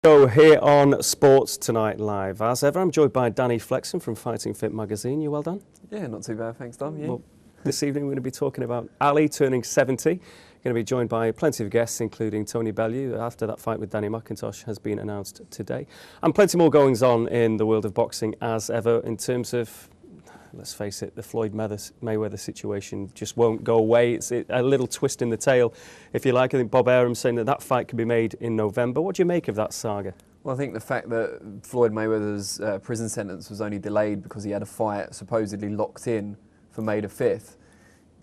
go here on Sports Tonight Live. As ever, I'm joined by Danny Flexen from Fighting Fit magazine. You well, Dan? Yeah, not too bad, thanks, Dom. Well, this evening we're going to be talking about Ali turning 70. Going to be joined by plenty of guests, including Tony Bellew, after that fight with Danny McIntosh has been announced today. And plenty more goings on in the world of boxing as ever in terms of, let's face it, the Floyd Mayweather situation just won't go away. It's a little twist in the tail, if you like. I think Bob Arum's saying that that fight could be made in November. What do you make of that saga? Well, I think the fact that Floyd Mayweather's prison sentence was only delayed because he had a fight supposedly locked in for May the 5th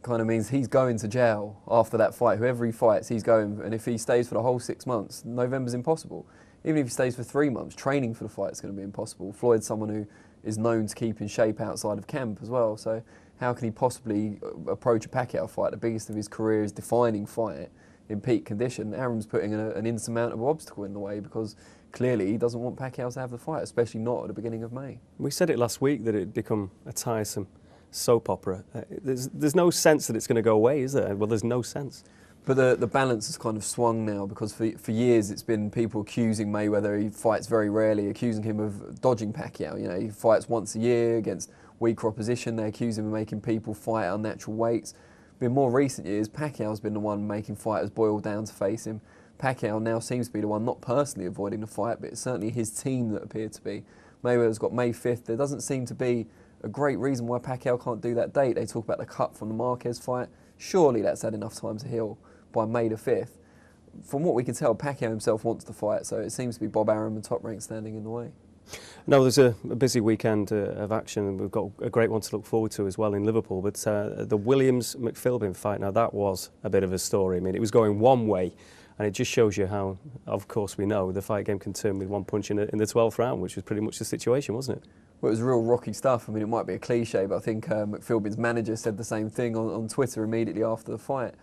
kind of means he's going to jail after that fight. Whoever he fights, he's going. And if he stays for the whole 6 months, November's impossible. Even if he stays for 3 months, training for the fight is going to be impossible. Floyd's someone who is known to keep in shape outside of camp as well. So how can he possibly approach a Pacquiao fight, the biggest of his career, his defining fight, in peak condition? Arum's putting an insurmountable obstacle in the way because clearly he doesn't want Pacquiao to have the fight, especially not at the beginning of May. We said it last week that it'd become a tiresome soap opera. There's no sense that it's going to go away, is there? Well, there's no sense. But the balance has kind of swung now because for years it's been people accusing Mayweather, he fights very rarely, accusing him of dodging Pacquiao. You know, he fights once a year against weaker opposition. They accuse him of making people fight at unnatural weights. But in more recent years, Pacquiao's been the one making fighters boil down to face him. Pacquiao now seems to be the one not personally avoiding the fight, but it's certainly his team that appear to be. Mayweather's got May 5th. There doesn't seem to be a great reason why Pacquiao can't do that date. They talk about the cut from the Marquez fight. Surely that's had enough time to heal by May the 5th. From what we can tell, Pacquiao himself wants the fight, so it seems to be Bob Arum and Top Rank standing in the way. No, there's a busy weekend of action, and we've got a great one to look forward to as well in Liverpool. But the Williams-McPhilbin fight, now that was a bit of a story. I mean, it was going one way, and it just shows you how, of course we know, the fight game can turn with one punch in the 12th round, which was pretty much the situation, wasn't it? Well, it was real rocky stuff. I mean, it might be a cliche, but I think McPhilbin's manager said the same thing on Twitter immediately after the fight.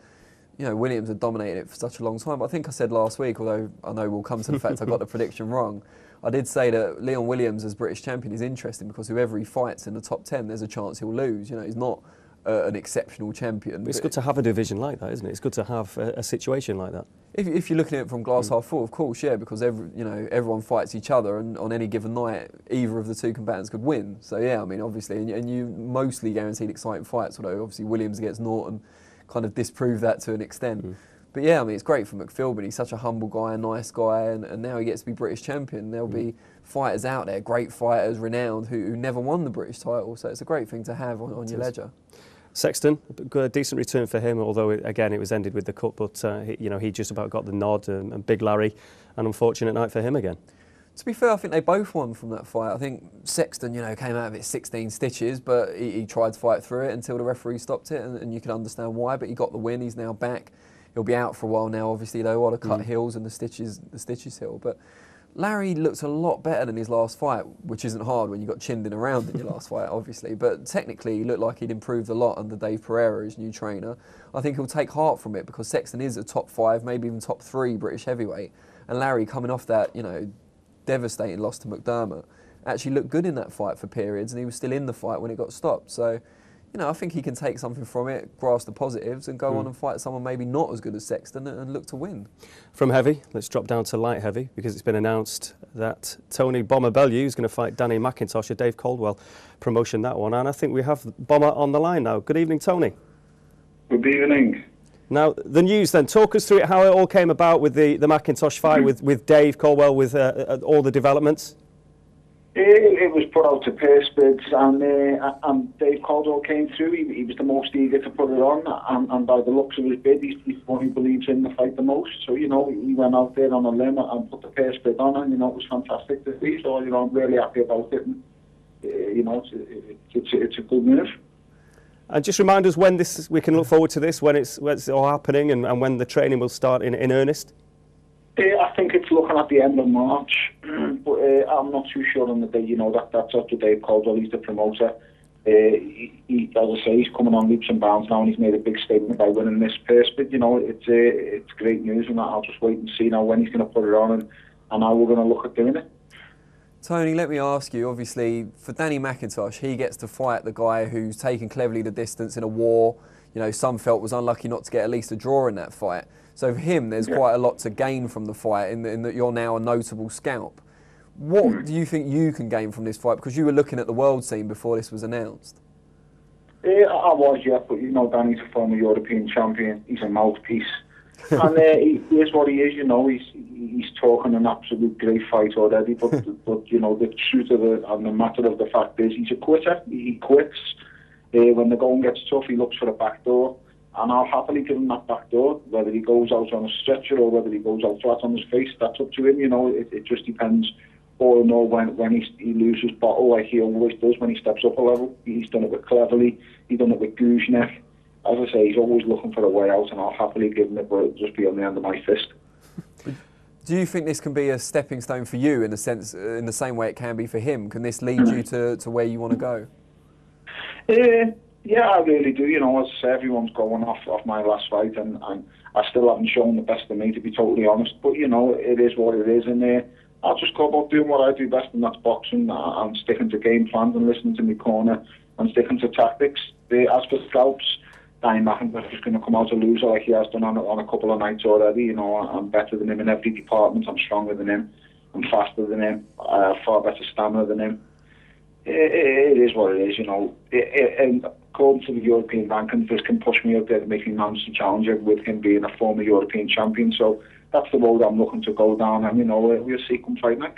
You know, Williams had dominated it for such a long time. But I think I said last week, although I know we'll come to the fact I got the prediction wrong, I did say that Leon Williams as British champion is interesting because whoever he fights in the top 10, there's a chance he'll lose. You know, he's not an exceptional champion. But it's good to have a division like that, isn't it? It's good to have a situation like that. If you're looking at it from glass half full, of course, yeah, because everyone fights each other, and on any given night, either of the two combatants could win. So yeah, I mean, obviously, and you mostly guaranteed exciting fights, although obviously Williams against Norton kind of disproved that to an extent. But yeah, I mean, it's great for McPhilbin. He's such a humble guy, a nice guy, and now he gets to be British champion. There'll be fighters out there, great fighters, renowned, who never won the British title. So it's a great thing to have on your ledger. Sexton, a decent return for him, although again it was ended with the cut. But he just about got the nod, and Big Larry, an unfortunate night for him again. To be fair, I think they both won from that fight. I think Sexton, came out of it 16 stitches, but he tried to fight through it until the referee stopped it, and you can understand why. But he got the win. He's now back. He'll be out for a while now. Obviously, though, while the cut heals and the stitches heal. But Larry looked a lot better than his last fight, which isn't hard when you got chinned in a round in your last fight, obviously. But technically, he looked like he'd improved a lot under Dave Pereira, his new trainer. I think he'll take heart from it because Sexton is a top 5, maybe even top 3 British heavyweight, and Larry coming off that, devastating loss to McDermott, actually looked good in that fight for periods, and he was still in the fight when it got stopped. So, I think he can take something from it, grasp the positives, and go on and fight someone maybe not as good as Sexton and look to win. From heavy, let's drop down to light heavy, because it's been announced that Tony "Bomber" Bellew is going to fight Danny McIntosh, a Dave Caldwell promotion, that one. And I think we have Bomber on the line now. Good evening, Tony. Good evening. Now, the news then, talk us through it, how it all came about with the McIntosh fight with Dave Caldwell, with all the developments. It was put out to purse bids, and Dave Caldwell came through. He was the most eager to put it on, and by the looks of his bid, he's the one who believes in the fight the most. So, he went out there on a limb and put the purse bid on, and, it was fantastic to see. So, I'm really happy about it. And, it's a good move. And just remind us when we can look forward to this, when it's all happening, and when the training will start in earnest. I think it's looking at the end of March, but I'm not too sure on the day. That's up to Dave Caldwell. He's the promoter. As I say, he's coming on leaps and bounds now, and he's made a big statement by winning this purse. But it's great news, and I'll just wait and see now when he's going to put it on and how we're going to look at doing it. Tony, let me ask you, obviously, for Danny McIntosh, he gets to fight the guy who's taken cleverly the distance in a war. you know, some felt was unlucky not to get at least a draw in that fight. So for him, there's quite a lot to gain from the fight in that you're now a notable scalp. What do you think you can gain from this fight? Because you were looking at the world scene before this was announced. I was, yeah, but you know, Danny's a former European champion. He's a mouthpiece. And he is what he is, you know. He's talking an absolute great fight already, but you know, the truth of it and the matter of the fact is he's a quitter. He quits. When the going gets tough, he looks for a back door, and I'll happily give him that back door. Whether he goes out on a stretcher or whether he goes out flat on his face, that's up to him, you know. It just depends. All in all, when he loses bottle like he always does when he steps up a level. He's done it with Cleverly, he's done it with Guznek. As I say, he's always looking for a way out, and I'll happily give him it, but it'll just be on the end of my fist. Do you think this can be a stepping stone for you in the sense, in the same way it can be for him? Can this lead you to where you want to go? Yeah, I really do. You know, as I say, everyone's going off my last fight, and I still haven't shown the best of me, to be totally honest. But, you know, it is what it is, and I'll just go about doing what I do best, and that's boxing, and sticking to game plans and listening to my corner and sticking to tactics. As for scalps, Danny McIntosh is going to come out a loser like he has done on a couple of nights already. You know, I'm better than him in every department. I'm stronger than him. I'm faster than him. Far better stamina than him. It is what it is, you know. And according to the European rankings, this can push me up there to make me manage the challenger with him being a former European champion. So that's the road I'm looking to go down, and, you know, we'll see come fight night.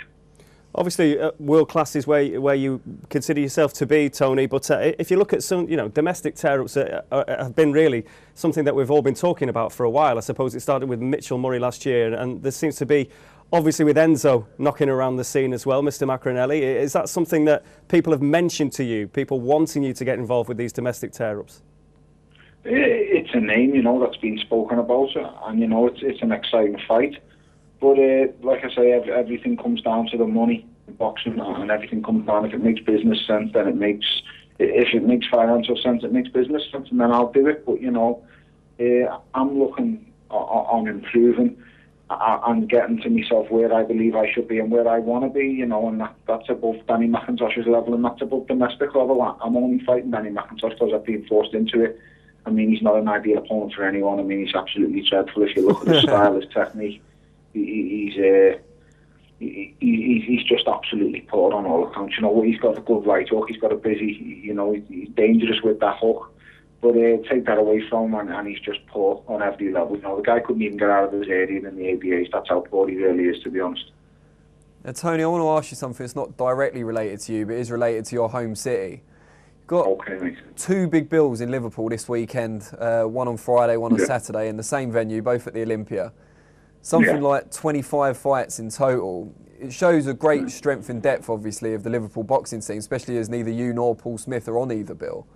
Obviously, world class is where you consider yourself to be, Tony. But if you look at some, you know, domestic tear-ups have been really something that we've all been talking about for a while. I suppose it started with Mitchell Murray last year, and there seems to be, obviously, with Enzo knocking around the scene as well, Mr. Macklin. Is that something that people have mentioned to you? People wanting you to get involved with these domestic tear-ups? It's a name, you know, that's been spoken about, and, you know, it's an exciting fight. But like I say, everything comes down to the money in boxing, and everything comes down. If it makes business sense, then it makes. If it makes financial sense, it makes business sense, and then I'll do it. But, you know, I'm looking on improving and getting to myself where I believe I should be and where I want to be. You know, and that's above Danny McIntosh's level, and that's above domestic level. I'm only fighting Danny McIntosh because I've been forced into it. I mean, he's not an ideal opponent for anyone. I mean, he's absolutely dreadful if you look at his style, his technique. He's just absolutely poor on all accounts. You know, he's got a good right hook. He's got a busy. You know, he's dangerous with that hook. But take that away from him, and he's just poor on every level. You know, the guy couldn't even get out of his area in the ABAs. That's how poor he really is, to be honest. Now, Tony, I want to ask you something that's not directly related to you, but is related to your home city. You've got two big bills in Liverpool this weekend. One on Friday, one on Saturday, in the same venue, both at the Olympia. Something like 25 fights in total. It shows a great strength and depth, obviously, of the Liverpool boxing scene, especially as neither you nor Paul Smith are on either bill.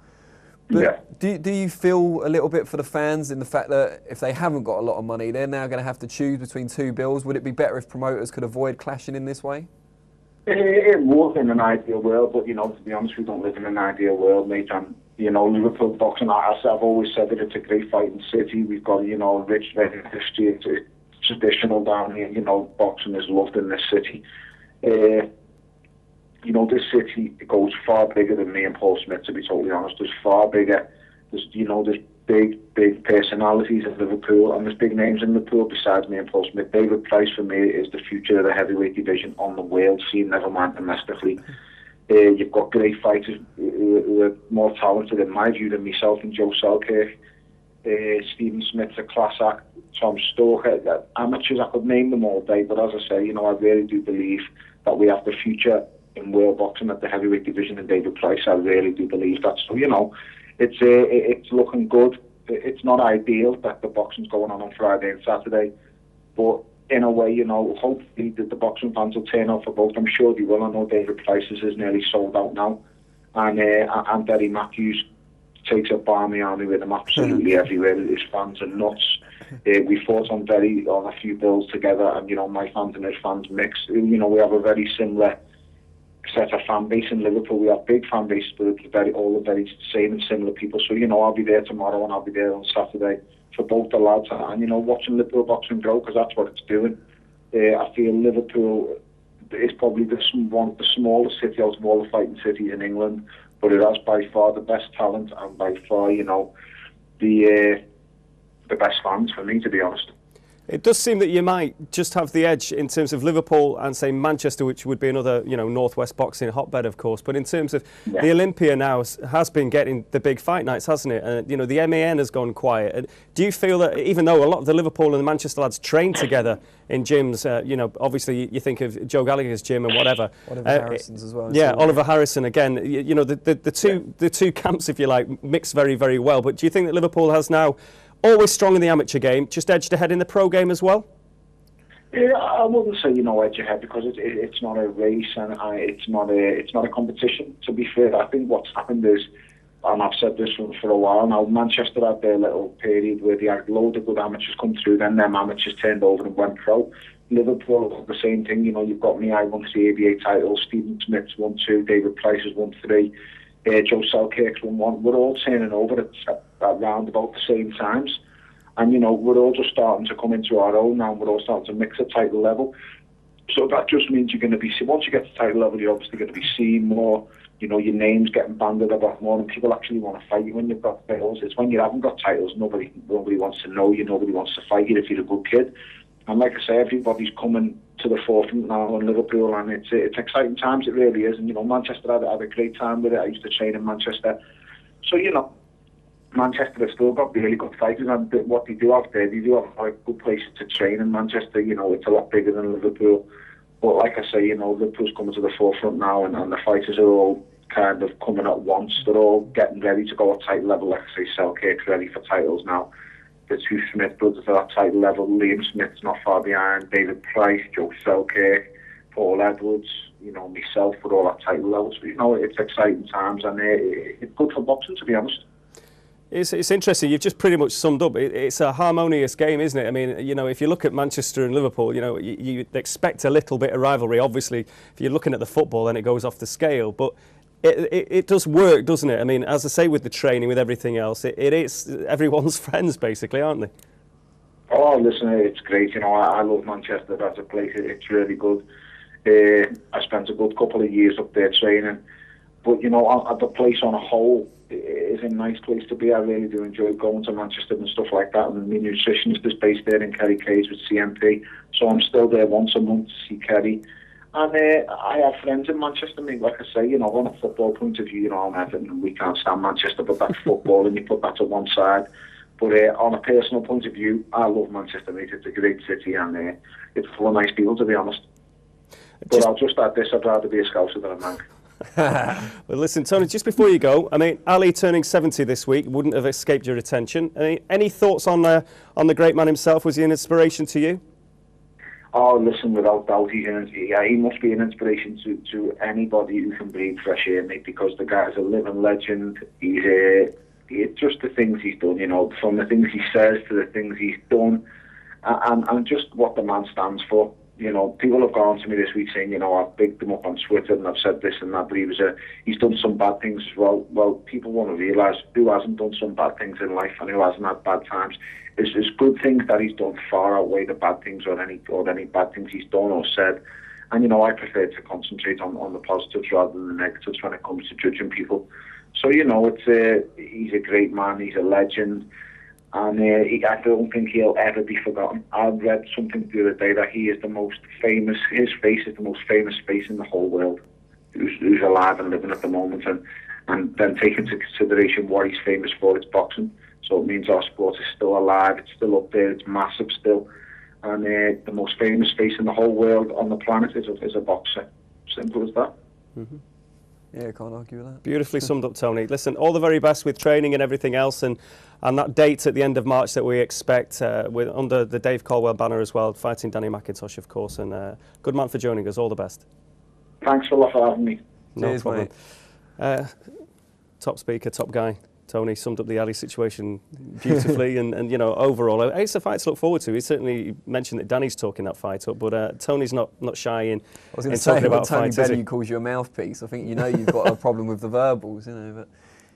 But do you feel a little bit for the fans in the fact that if they haven't got a lot of money, they're now going to have to choose between two bills? Would it be better if promoters could avoid clashing in this way? It would in an ideal world, but, you know, to be honest, we don't live in an ideal world, mate. And, you know, Liverpool boxing, I've always said that it's a great fighting city. We've got, you know, a rich history. It's traditional down here. You know, boxing is loved in this city. You know, this city goes far bigger than me and Paul Smith, to be totally honest. There's far bigger. There's big personalities in Liverpool, and there's big names in Liverpool besides me and Paul Smith. David Price, for me, is the future of the heavyweight division on the world scene, never mind domestically. You've got great fighters who are more talented, in my view, than myself and Joe Selkirk. Stephen Smith's a class act. Tom Stoker, amateurs, I could name them all day, but as I say, you know, I really do believe that we have the future in world boxing at the heavyweight division in David Price. I really do believe that. So, you know, it's looking good. It's not ideal that the boxing's going on Friday and Saturday, but in a way, you know, hopefully the boxing fans will turn out for both. I'm sure they will. I know David Price's is nearly sold out now, and Derry Matthews takes a barmy army with him absolutely everywhere. His fans are nuts. We fought on a few bills together, and, you know, my fans and his fans mix. You know, we have a very similar set of fan base in Liverpool. We have big fan bases, but it's all the very same and similar people. So, you know, I'll be there tomorrow and I'll be there on Saturday for both the lads, and, you know, watching Liverpool boxing grow, because that's what it's doing. I feel Liverpool is probably the smallest city out of all the fighting cities in England, but it has by far the best talent, and by far, you know, the best fans for me, to be honest. It does seem that you might just have the edge in terms of Liverpool and, say, Manchester, which would be another, Northwest boxing hotbed, of course. But in terms of the Olympia now has been getting the big fight nights, hasn't it? And, the MAN has gone quiet. And do you feel that even though a lot of the Liverpool and the Manchester lads train together in gyms, obviously you think of Joe Gallagher's gym and whatever. Oliver Harrison's as well. Yeah, Oliver Harrison again. The two camps, if you like, mix very, very well. But do you think that Liverpool has now always strong in the amateur game, just edged ahead in the pro game as well? Yeah, I wouldn't say edge ahead, because it's not a race and it's not a competition. To be fair, I think what's happened is, and I've said this for a while now, Manchester had their little period where they had a load of good amateurs come through, then them amateurs turned over and went pro. Liverpool, the same thing. You've got me, I won 3 ABA titles, Stephen Smith's won 2, David Price has won 3, Joe Selkirk's won 1. We're all turning over at around about the same times. And, we're all just starting to come into our own now, and we're all starting to mix at title level. So that just means you're going to be, once you get to title level, you're obviously going to be seen more, your name's getting banded about more, and people actually want to fight you when you've got titles. It's when you haven't got titles, nobody wants to know you, nobody wants to fight you if you're a good kid. And like I say, everybody's coming to the forefront now in Liverpool, and it's exciting times, it really is. And, Manchester had a great time with it. I used to train in Manchester. So, Manchester has still got really good fighters, and what they do have there, they do have a good place to train in Manchester. It's a lot bigger than Liverpool. But like I say, Liverpool's coming to the forefront now, and the fighters are all kind of coming at once. They're all getting ready to go at title level. Like I say, Selkirk's ready for titles now. The 2 Smith brothers are at title level. Liam Smith's not far behind. David Price, Joe Selkirk, Paul Edwards, myself, we're all at title levels. It's exciting times, and it's good for boxing, to be honest. It's interesting. You've just pretty much summed up. It's a harmonious game, isn't it? I mean, if you look at Manchester and Liverpool, you expect a little bit of rivalry. Obviously, if you're looking at the football, then it goes off the scale. But it does work, doesn't it? I mean, as I say, with the training, with everything else, it is everyone's friends, basically, aren't they? Oh, listen, it's great. I love Manchester as a place. It's really good. I spent a good couple of years up there training. But, the place on a whole is a nice place to be. I really do enjoy going to Manchester and stuff like that. And my nutritionist is based there in Kerry Cage with CMP. So I'm still there once a month to see Kerry. And I have friends in Manchester. I mean, like I say, on a football point of view, I'm Everton and we can't stand Manchester, but that's football and you put that to one side. But on a personal point of view, I love Manchester, mate. It's a great city and it's full of nice people, to be honest. But I'll just add this, I'd rather be a Scouser than a Manc. Well, listen, Tony, just before you go, I mean, Ali turning 70 this week wouldn't have escaped your attention. Any thoughts on the great man himself? Was he an inspiration to you? Oh, listen, without doubt, he must be an inspiration to anybody who can breathe fresh air, mate, because the guy's a living legend. He's just the things he's done, from the things he says to the things he's done, and just what the man stands for. People have gone to me this week saying, I've bigged him up on Twitter and I've said this and that, but he's done some bad things as well. Well, people want to realise who hasn't done some bad things in life and who hasn't had bad times. There's good things that he's done far outweigh the bad things or any bad things he's done or said. And, I prefer to concentrate on the positives rather than the negatives when it comes to judging people. So, he's a great man, he's a legend. And I don't think he'll ever be forgotten. I read something the other day that he is the most famous, his face is the most famous face in the whole world, who's alive and living at the moment. And then take into consideration what he's famous for, it's boxing. So it means our sport is still alive, it's still up there, it's massive still. And the most famous face in the whole world on the planet is a boxer. Simple as that. Mm-hmm. Yeah, can't argue with that. Beautifully summed up, Tony. Listen, all the very best with training and everything else, and that date at the end of March that we expect under the Dave Caldwell banner as well, fighting Danny McIntosh, of course. And good man for joining us. All the best. Thanks a lot for having me. No Cheers, problem. Top speaker, top guy. Tony summed up the Ali situation beautifully, and overall, it's a fight to look forward to. He certainly mentioned that Danny's talking that fight up, but Tony's not shy in. I was going to say, about Tony Bellew calls you a mouthpiece. I think you've got a problem with the verbals, But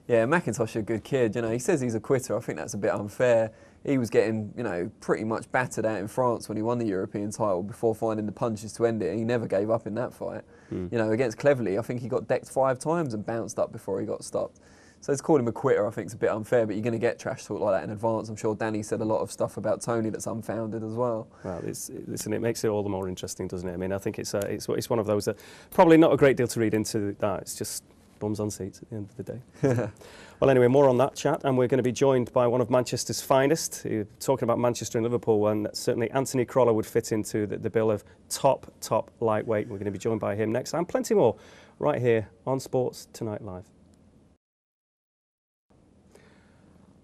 yeah, McIntosh is a good kid. He says he's a quitter. I think that's a bit unfair. He was getting, pretty much battered out in France when he won the European title before finding the punches to end it. He never gave up in that fight. Against Cleverly, I think he got decked 5 times and bounced up before he got stopped. So to call him a quitter, I think, is a bit unfair, but you're going to get trash talk like that in advance. I'm sure Danny said a lot of stuff about Tony that's unfounded as well. Well, listen, it makes it all the more interesting, doesn't it? I mean, I think it's one of those that probably not a great deal to read into that. It's just bums on seats at the end of the day. Well, anyway, more on that chat, and we're going to be joined by one of Manchester's finest. Talking about Manchester and Liverpool, and certainly Anthony Crolla would fit into the bill of top lightweight. We're going to be joined by him next, and plenty more right here on Sports Tonight Live.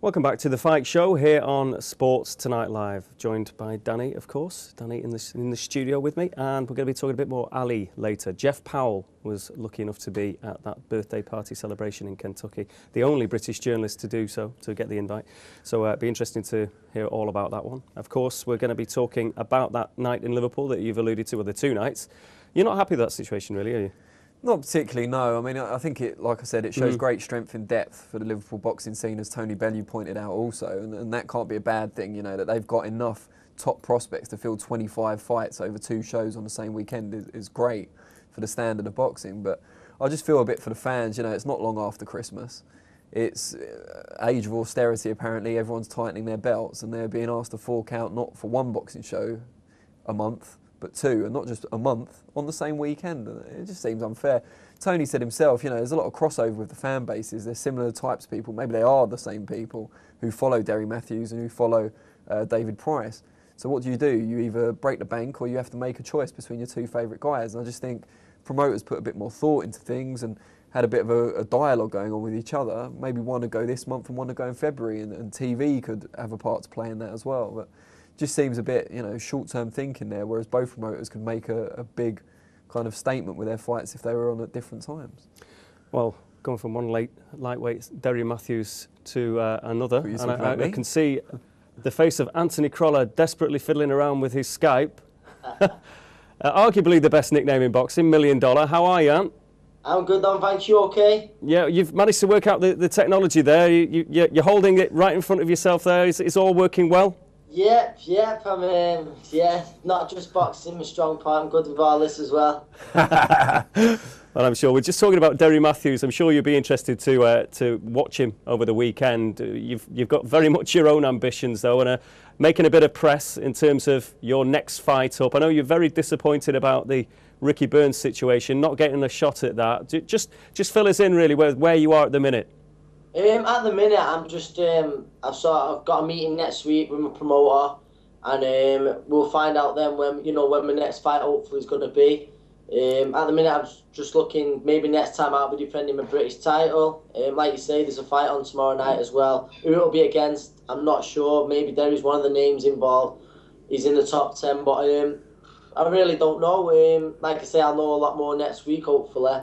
Welcome back to the Fight Show here on Sports Tonight Live, joined by Danny, of course. Danny in the studio with me, and we're going to be talking a bit more Ali later. Jeff Powell was lucky enough to be at that birthday party celebration in Kentucky, the only British journalist to do so, to get the invite. So it'd be interesting to hear all about that one. Of course, we're going to be talking about that night in Liverpool that you've alluded to, or the two nights. You're not happy with that situation, really, are you? Not particularly, no. I mean, I think like I said, it shows great strength in depth for the Liverpool boxing scene, as Tony Bellew pointed out also, and that can't be a bad thing, you know, that they've got enough top prospects to fill 25 fights over 2 shows on the same weekend is great for the standard of boxing. But I just feel a bit for the fans, you know, it's not long after Christmas. It's age of austerity, apparently. Everyone's tightening their belts, and they're being asked to fork out not for 1 boxing show a month, but 2, and not just a month, on the same weekend. It just seems unfair. Tony said himself, you know, there's a lot of crossover with the fan bases. They're similar types of people. Maybe they are the same people who follow Derry Matthews and who follow David Price. So what do? You either break the bank or you have to make a choice between your 2 favourite guys. And I just think promoters put a bit more thought into things and had a bit of a dialogue going on with each other. Maybe one to go this month and one to go in February, and TV could have a part to play in that as well. But just seems a bit, you know, short-term thinking there, whereas both promoters could make a big kind of statement with their fights if they were on at different times. Well, going from one lightweight, Derry Matthews, to another, and I can see the face of Anthony Crolla desperately fiddling around with his Skype. Arguably the best nickname in boxing, $1 Million. How are you, Ant? I'm good, Don. Thanks. You okay? Yeah, you've managed to work out the technology there. You're holding it right in front of yourself there. It's all working well? Yep. I'm not just boxing, my strong part. I'm good with all this as well. Well, I'm sure. We're just talking about Derry Matthews. I'm sure you'll be interested to watch him over the weekend. You've got very much your own ambitions, though, and making a bit of press in terms of your next fight up. I know you're very disappointed about the Ricky Burns situation, not getting a shot at that. Just fill us in, really, where you are at the minute. At the minute, I'm just I've got a meeting next week with my promoter, and we'll find out then when my next fight hopefully is going to be. At the minute, I'm just looking. Maybe next time I'll be defending my British title. Like you say, there's a fight on tomorrow night as well. Who it'll be against, I'm not sure. Maybe Derry's one of the names involved. He's in the top 10, but I really don't know. Like I say, I'll know a lot more next week, hopefully.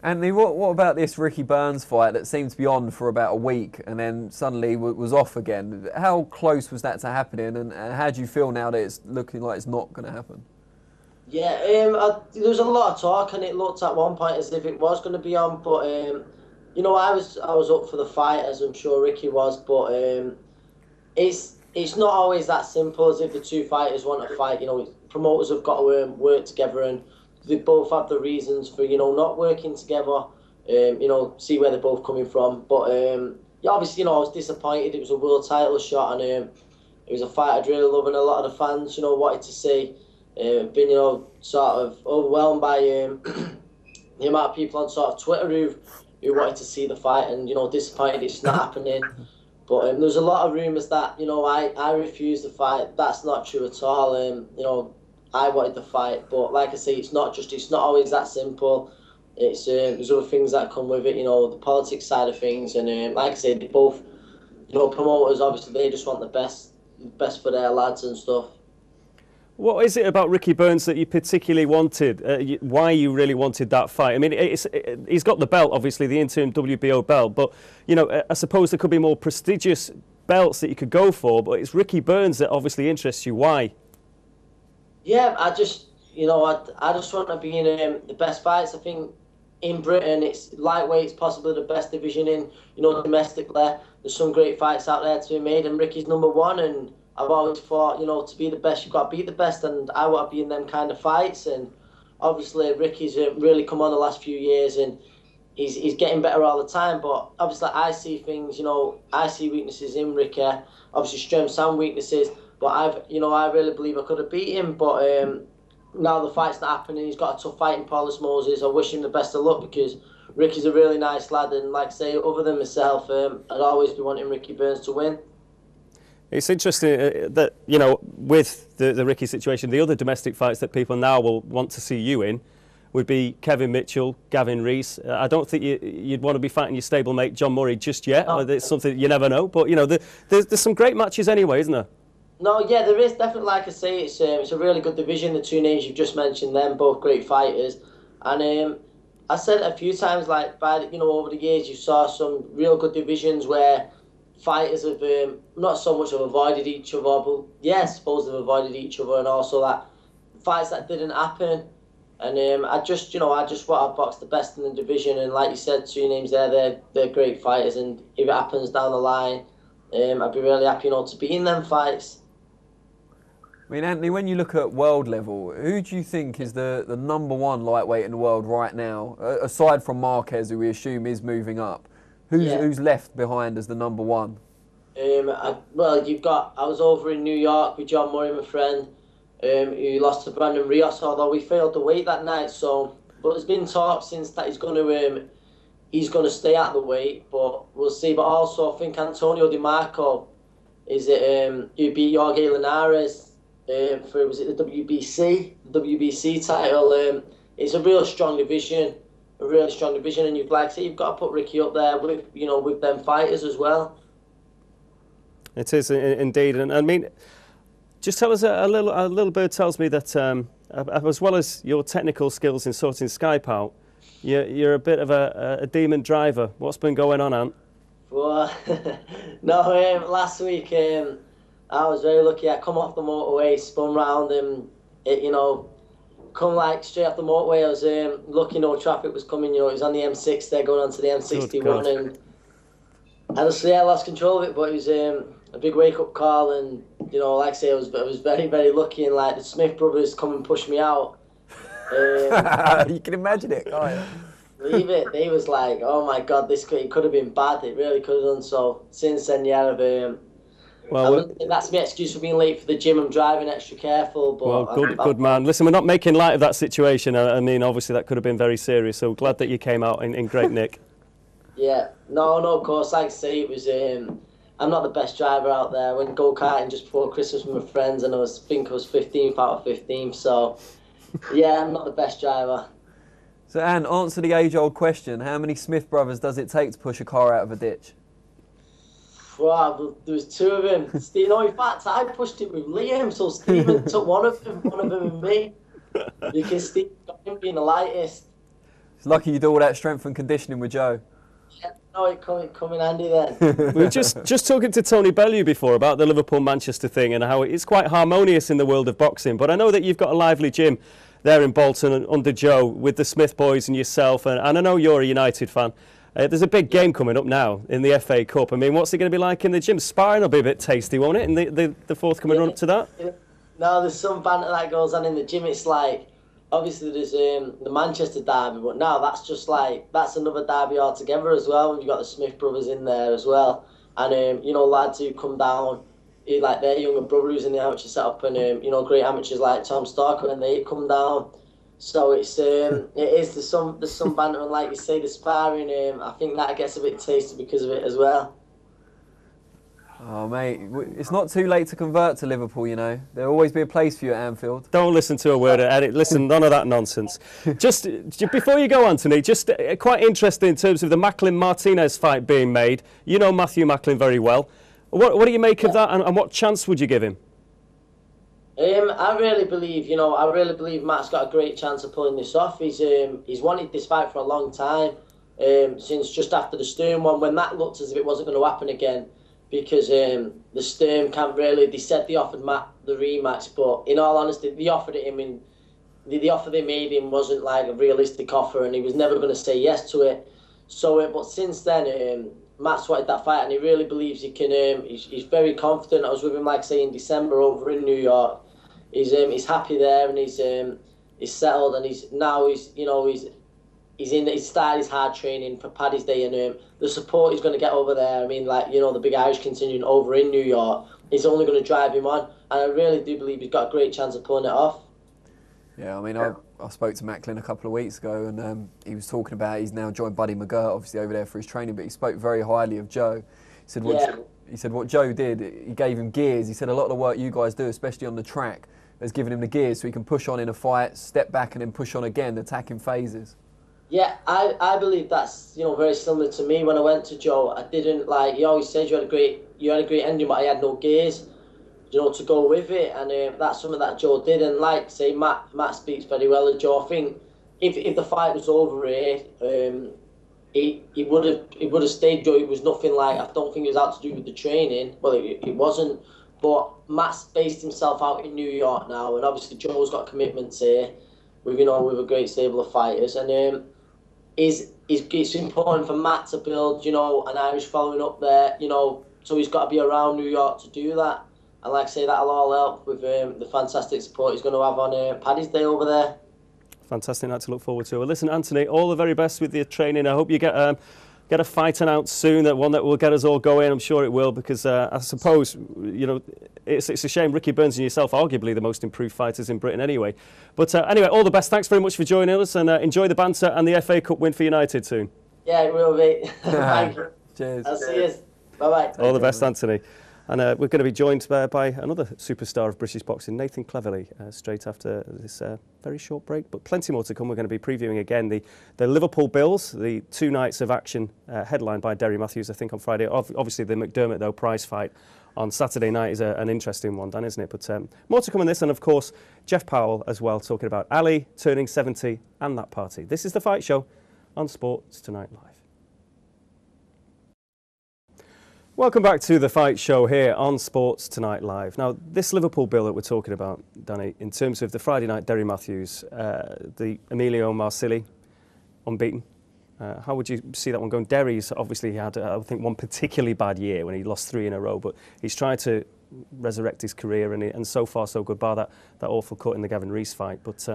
Anthony, what about this Ricky Burns fight that seemed to be on for about a week and then suddenly was off again? How close was that to happening, and how do you feel now that it's looking like it's not going to happen? Yeah, there was a lot of talk, and it looked at one point as if it was going to be on, but I was up for the fight, as I'm sure Ricky was, but it's not always that simple as if the 2 fighters want to fight. Promoters have got to work together, and they both have the reasons for not working together. See where they're both coming from. But obviously, I was disappointed. It was a world title shot, and it was a fight I'd really love, and a lot of the fans, wanted to see. Been, sort of overwhelmed by the amount of people on sort of Twitter who wanted to see the fight, and disappointed it's not happening. But there's a lot of rumours that I refused the fight. That's not true at all. I wanted the fight, but like I say, it's not always that simple. It's there's other things that come with it, the politics side of things, and like I say, they both, promoters, obviously they just want the best for their lads and stuff. What is it about Ricky Burns that you particularly wanted? Why you really wanted that fight? I mean, he's got the belt, obviously, the interim WBO belt, but I suppose there could be more prestigious belts that you could go for, but it's Ricky Burns that obviously interests you. Why? Yeah, I just want to be in the best fights. I think in Britain, it's lightweight, it's possibly the best division in, domestically. There's some great fights out there to be made, and Ricky's number 1, and I've always thought, to be the best, you've got to beat the best, and I want to be in them kind of fights. And obviously, Ricky's really come on the last few years, and he's getting better all the time. But obviously, I see things. I see weaknesses in Ricky. Obviously, strengths and weaknesses. But I really believe I could have beat him. But now the fight's not happening. He's got a tough fight in Paulus Moses. I wish him the best of luck because Ricky's a really nice lad. And like I say, other than myself, I'd always be wanting Ricky Burns to win. It's interesting that, with the Ricky situation, the other domestic fights that people now will want to see you in would be Kevin Mitchell, Gavin Rees. I don't think you'd want to be fighting your stablemate John Murray just yet. No. It's something you never know. But, there's some great matches anyway, isn't there? No, yeah, there is definitely. Like I say, it's a really good division. The two names you've just mentioned, them both great fighters. And I said it a few times, like over the years, you saw some real good divisions where fighters have not so much have avoided each other, but yeah, I suppose they've avoided each other, and also that fights that didn't happen. And I just want to box the best in the division. And like you said, two names there, they're great fighters. And if it happens down the line, I'd be really happy, to be in them fights. I mean, Anthony, when you look at world level, who do you think is the number one lightweight in the world right now, aside from Marquez, who we assume is moving up? Who's left behind as the number one? I was over in New York with John Murray, my friend, who lost to Brandon Rios, although we failed the weight that night. But there's been talk since that he's going to stay at the weight, but we'll see. But also, I think Antonio DeMarco who beat Jorge Linares for the WBC title. It's a real strong division. And you've got to put Ricky up there with them fighters as well. It is indeed, and I mean, just tell us a little bird tells me that as well as your technical skills in sorting Skype out, you're a bit of a demon driver. What's been going on, Ant? Well, last week I was very lucky. I come off the motorway, spun round, and come straight off the motorway. I was lucky no traffic was coming. It was on the M6 there, going onto the M61, and honestly, I lost control of it. But it was a big wake-up call, and like I say, I was very, very lucky. And the Smith brothers come and push me out. You can imagine it, can't you? Leave it. They was like, oh my God, it could have been bad. It really could have done. So since then, yeah, that's my excuse for being late for the gym. I'm driving extra careful. But good man. Listen, we're not making light of that situation. I mean, obviously that could have been very serious. So glad that you came out in great nick. Yeah. No, of course. Like I say, it was. I'm not the best driver out there. I went go-karting just before Christmas with my friends, and I think I was 15th out of 15th. So, yeah, I'm not the best driver. So, Anne, answer the age-old question. How many Smith brothers does it take to push a car out of a ditch? Wow, there was two of them. In fact, I pushed it with Liam, so Stephen took one of them and me. Because Steve got him being the lightest. It's lucky you do all that strength and conditioning with Joe. Yeah, no, it come in handy then. We were just talking to Tony Bellew before about the Liverpool-Manchester thing and how it's quite harmonious in the world of boxing. But I know that you've got a lively gym there in Bolton under Joe with the Smith boys and yourself. And I know you're a United fan. There's a big game coming up now in the FA Cup. I mean, what's it going to be like in the gym? Sparring will be a bit tasty, won't it, in the forthcoming run up to that? No, there's some banter that goes on in the gym. It's like, obviously there's the Manchester derby, but now that's another derby altogether as well. When you've got the Smith brothers in there as well. And, lads who come down, like their younger brother who's in the amateur setup, and, great amateurs like Tom Starker, and they come down. So there's some banter, and like you say, the sparring, I think that gets a bit tasty because of it as well. Oh mate, it's not too late to convert to Liverpool, There'll always be a place for you at Anfield. Don't listen to a word of Eddie. Listen, none of that nonsense. Just before you go, Anthony, just quite interesting in terms of the Macklin-Martinez fight being made. You know Matthew Macklin very well. What do you make of that, and what chance would you give him? I really believe Matt's got a great chance of pulling this off. He's wanted this fight for a long time, since just after the Stern one, when that looked as if it wasn't going to happen again, because the Stern camp they said they offered Matt the rematch, but in all honesty, they offered it him in the offer they made him wasn't like a realistic offer, and he was never going to say yes to it. So, but since then, Matt's wanted that fight, and he really believes he can. He's very confident. I was with him, like I say, in December over in New York. He's happy there, and he's settled, and he's he's started his hard training for Paddy's Day, and the support he's going to get over there. I mean, like, you know, the big Irish contingent over in New York is only going to drive him on, and I really do believe he's got a great chance of pulling it off. Yeah, I mean, I spoke to Macklin a couple of weeks ago, and he was talking about he's now joined Buddy McGirt, obviously over there for his training, but he spoke very highly of Joe. He said what Joe did, he gave him gears. He said a lot of the work you guys do, especially on the track, has given him the gears so he can push on in a fight, step back and then push on again, attacking phases. Yeah, I believe that's, you know, very similar to me. When I went to Joe, I didn't, like, he always said you had a great engine, but I had no gears, you know, to go with it, and that's something that Joe did. And like say, Matt speaks very well of Joe. I think if the fight was over here, he would have stayed. Joe, it was nothing like, I don't think it was out to do with the training. Well, it wasn't. But Matt's based himself out in New York now, and obviously Joe's got commitments here with, you know, with a great stable of fighters, and it's important for Matt to build, you know, an Irish following up there, you know, so he's got to be around New York to do that. And like I say, that'll all help with the fantastic support he's going to have on Paddy's Day over there. Fantastic night to look forward to. Well, listen, Anthony, all the very best with your training. I hope you get a fight announced soon, that one that will get us all going. I'm sure it will, because I suppose, you know, it's a shame Ricky Burns and yourself, arguably the most improved fighters in Britain anyway. But anyway, all the best. Thanks very much for joining us, and enjoy the banter and the FA Cup win for United soon. Yeah, it will be. Thank you. Cheers. I'll see you. Bye-bye. All the best, Anthony. And we're going to be joined by another superstar of British boxing, Nathan Cleverly, straight after this very short break. But plenty more to come. We're going to be previewing again the Liverpool Bills, the 2 nights of action headlined by Derry Matthews, I think, on Friday. Obviously, the McDermott, though, prize fight on Saturday night is an interesting one, Dan, isn't it? But more to come on this. And, of course, Jeff Powell as well, talking about Ali turning 70 and that party. This is The Fight Show on Sports Tonight Live. Welcome back to The Fight Show here on Sports Tonight Live. Now, this Liverpool bill that we're talking about, Danny, in terms of the Friday night Derry Matthews, the Emilio Marsili, unbeaten. How would you see that one going? Derry's obviously had, I think, one particularly bad year when he lost 3 in a row, but he's tried to resurrect his career, and so far so good, bar that awful cut in the Gavin Rees fight. But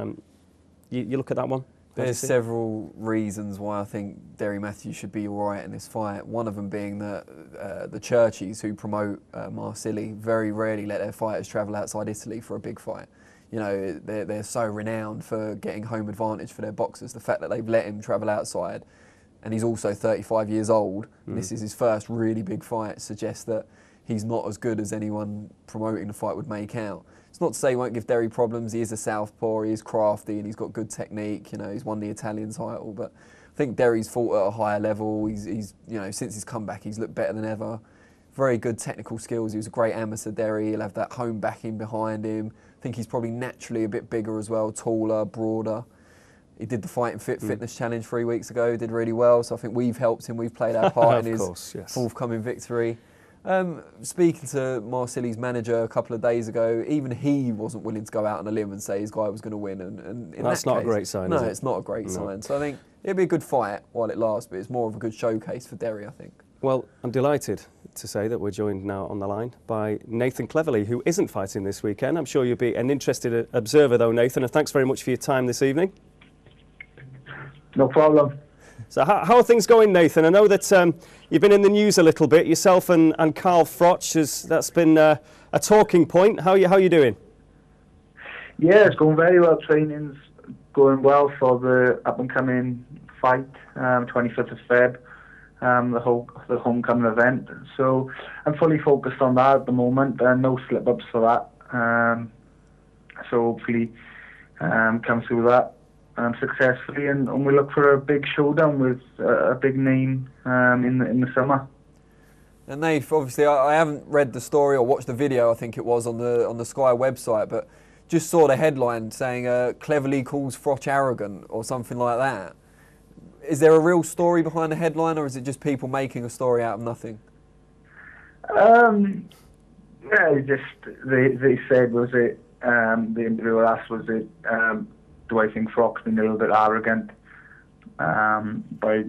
you look at that one? There's several reasons why I think Derry Matthews should be all right in this fight. One of them being that the Churchies who promote Marsili very rarely let their fighters travel outside Italy for a big fight. You know, they're so renowned for getting home advantage for their boxers. The fact that they've let him travel outside, and he's also 35 years old, and this is his first really big fight, suggests that he's not as good as anyone promoting the fight would make out. It's not to say he won't give Derry problems. He is a southpaw, he is crafty, and he's got good technique. You know, he's won the Italian title, but I think Derry's fought at a higher level. He's you know, since his comeback, he's looked better than ever. Very good technical skills. He was a great amateur, Derry. He'll have that home backing behind him. I think he's probably naturally a bit bigger as well, taller, broader. He did the Fight and Fit Fitness Challenge 3 weeks ago, did really well. So I think we've helped him. We've played our part in his forthcoming victory. Speaking to Marsili's manager a couple of days ago, even he wasn't willing to go out on a limb and say his guy was going to win. And in that's that not case, a great sign, no, is it? it's not a great sign. So I think it'll be a good fight while it lasts, but it's more of a good showcase for Derry, I think. Well, I'm delighted to say that we're joined now on the line by Nathan Cleverly, who isn't fighting this weekend. I'm sure you'll be an interested observer, though, Nathan, and thanks very much for your time this evening. No problem. So how are things going, Nathan? I know that you've been in the news a little bit, yourself and Carl Froch. That's been a talking point. How are you doing? Yeah, it's going very well. Training's going well for the up-and-coming fight, 25th of Feb, the homecoming event. So I'm fully focused on that at the moment, and no slip-ups for that. So hopefully come through that successfully, and we look for a big showdown with a big name in the summer. And Nate, obviously, I haven't read the story or watched the video. I think it was on the Sky website, but just saw the headline saying "Cleverly calls Froch arrogant" or something like that. Is there a real story behind the headline, or is it just people making a story out of nothing? Yeah, they said, was it the interviewer asked, was it do I think Froch's been a little bit arrogant by